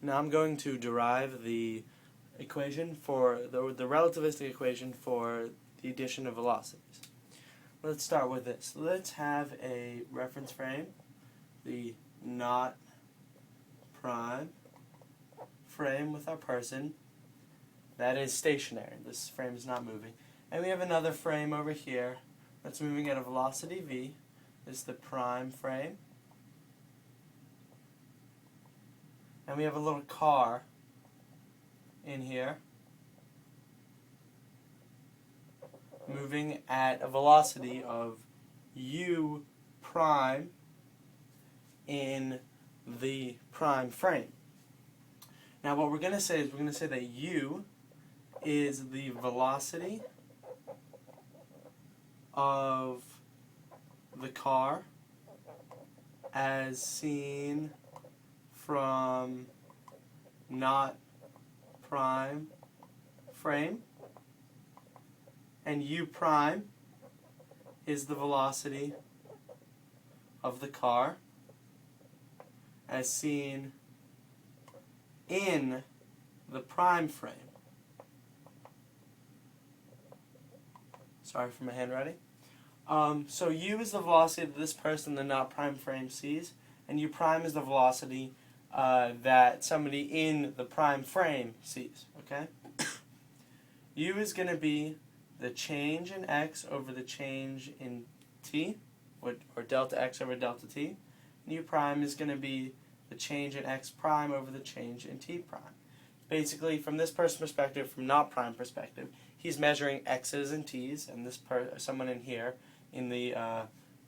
Now I'm going to derive the equation for the relativistic equation for the addition of velocities. Let's start with this. Let's have a reference frame, the not prime frame with our person that is stationary. This frame is not moving. And we have another frame over here that's moving at a velocity v. This is the prime frame. And we have a little car in here moving at a velocity of u prime in the prime frame. Now what we're going to say is we're going to say that u is the velocity of the car as seen from not prime frame, and u prime is the velocity of the car as seen in the prime frame. Sorry for my handwriting. So u is the velocity that this person in the not prime frame sees, and u prime is the velocity that somebody in the prime frame sees. Okay? U is going to be the change in x over the change in t, or delta x over delta t. And u prime is going to be the change in x prime over the change in t prime. Basically, from this person's perspective, from not prime perspective, he's measuring x's and t's, and this someone in here in the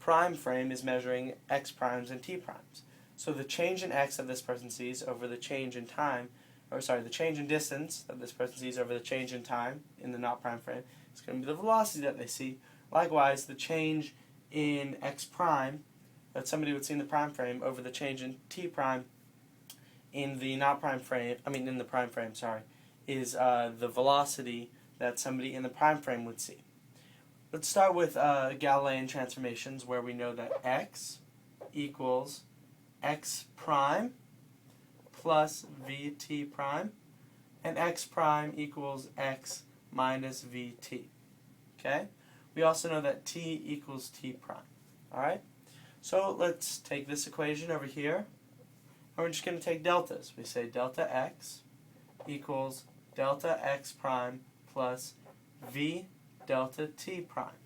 prime frame is measuring x primes and t primes. So the change in x that this person sees over the change in time, the change in distance that this person sees over the change in time in the not prime frame is going to be the velocity that they see. Likewise, the change in x prime that somebody would see in the prime frame over the change in t prime in the not prime frame, in the prime frame, is the velocity that somebody in the prime frame would see. Let's start with Galilean transformations, where we know that x equals x prime plus vt prime, and x prime equals x minus vt. Okay? We also know that t equals t prime. Alright? So let's take this equation over here, and we're just going to take deltas. We say delta x equals delta x prime plus v delta t prime.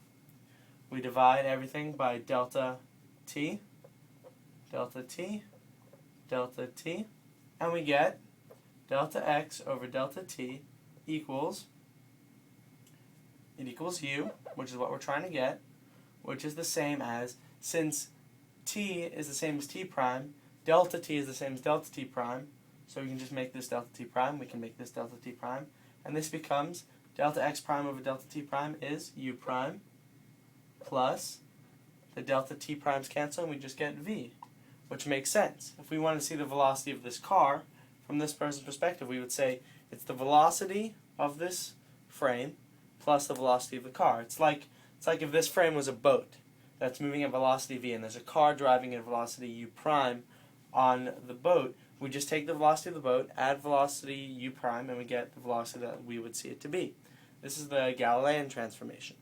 We divide everything by delta t, delta t, delta t, and we get delta x over delta t equals u, which is what we're trying to get, which is the same as, since t is the same as t prime, delta t is the same as delta t prime, so we can just make this delta t prime, we can make this delta t prime, and this becomes delta x prime over delta t prime is u prime plus the delta t primes cancel and we just get v, which makes sense. If we want to see the velocity of this car from this person's perspective, we would say it's the velocity of this frame plus the velocity of the car. It's like if this frame was a boat that's moving at velocity v and there's a car driving at velocity u prime on the boat. We just take the velocity of the boat, add velocity u prime, and we get the velocity that we would see it to be. This is the Galilean transformation.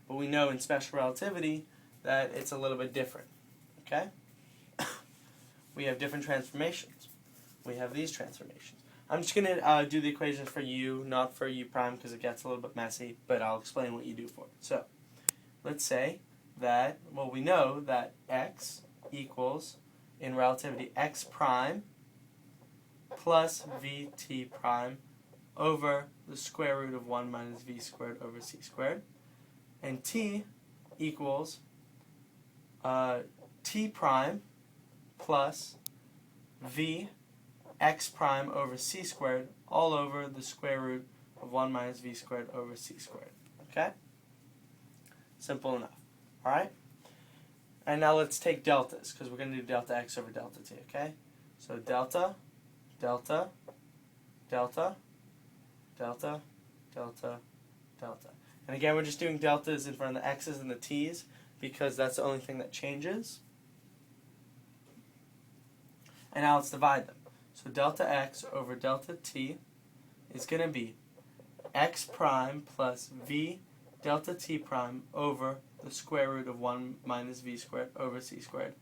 But we know in special relativity that it's a little bit different. Okay? We have different transformations. We have these transformations. I'm just going to do the equations for u, not for u prime, because it gets a little bit messy, but I'll explain what you do for it. So, let's say that, we know that x equals, in relativity, x prime plus vt prime over the square root of 1 minus v squared over c squared. And t equals t prime plus v x prime over c squared all over the square root of 1 minus v squared over c squared. Okay? Simple enough. Alright? And now let's take deltas, because we're going to do delta x over delta t, okay? So delta, delta, delta, delta, delta, delta. And again, we're just doing deltas in front of the x's and the t's, because that's the only thing that changes. And now let's divide them. So delta x over delta t is going to be x prime plus v delta t prime over the square root of 1 minus v squared over c squared,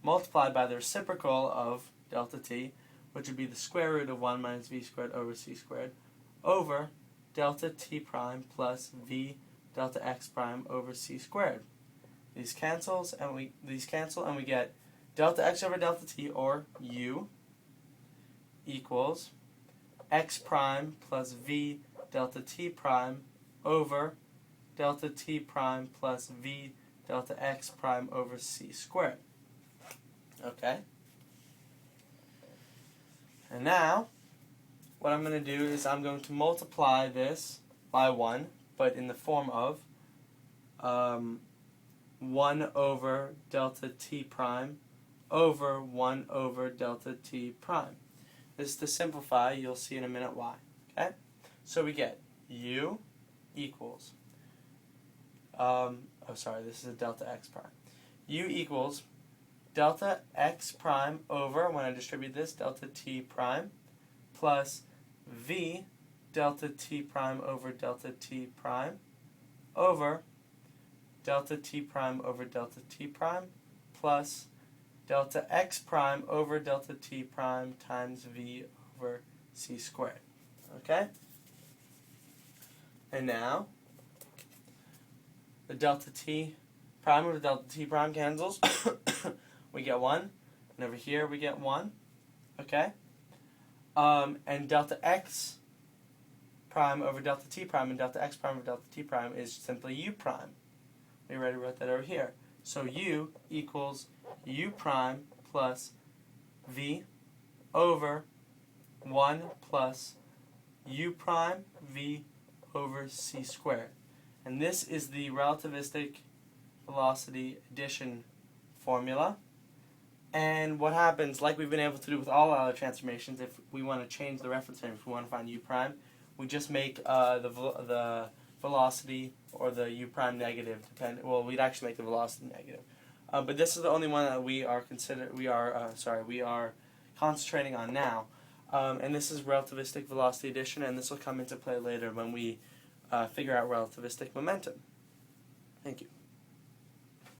multiplied by the reciprocal of delta t, which would be the square root of 1 minus v squared over c squared, over delta t prime plus v delta x prime over c squared. These cancel and we get delta x over delta t, or u, equals x prime plus v delta t prime over delta t prime plus v delta x prime over c squared. Okay? And now, what I'm going to do is I'm going to multiply this by 1, but in the form of 1 over delta t prime over 1 over delta t prime. This is to simplify. You'll see in a minute why. Okay? So we get u equals, this is a delta x prime. U equals delta x prime over, when I distribute this, delta t prime plus v delta t prime over delta t prime over delta t prime over delta t prime plus delta x prime over delta t prime times v over c squared. Okay? And now, the delta t prime over delta t prime cancels. We get 1. And over here we get 1. Okay? And delta x prime over delta t prime and delta x prime over delta t prime is simply u prime. We already wrote that over here. So u equals u prime plus v over 1 plus u prime v over c squared. And this is the relativistic velocity addition formula. And what happens, like we've been able to do with all other transformations, if we want to change the reference frame, if we want to find u prime, we just make the velocity or the u prime negative. Well, we'd actually make the velocity negative. But this is the only one that we are concentrating on now. And this is relativistic velocity addition, and this will come into play later when we figure out relativistic momentum. Thank you.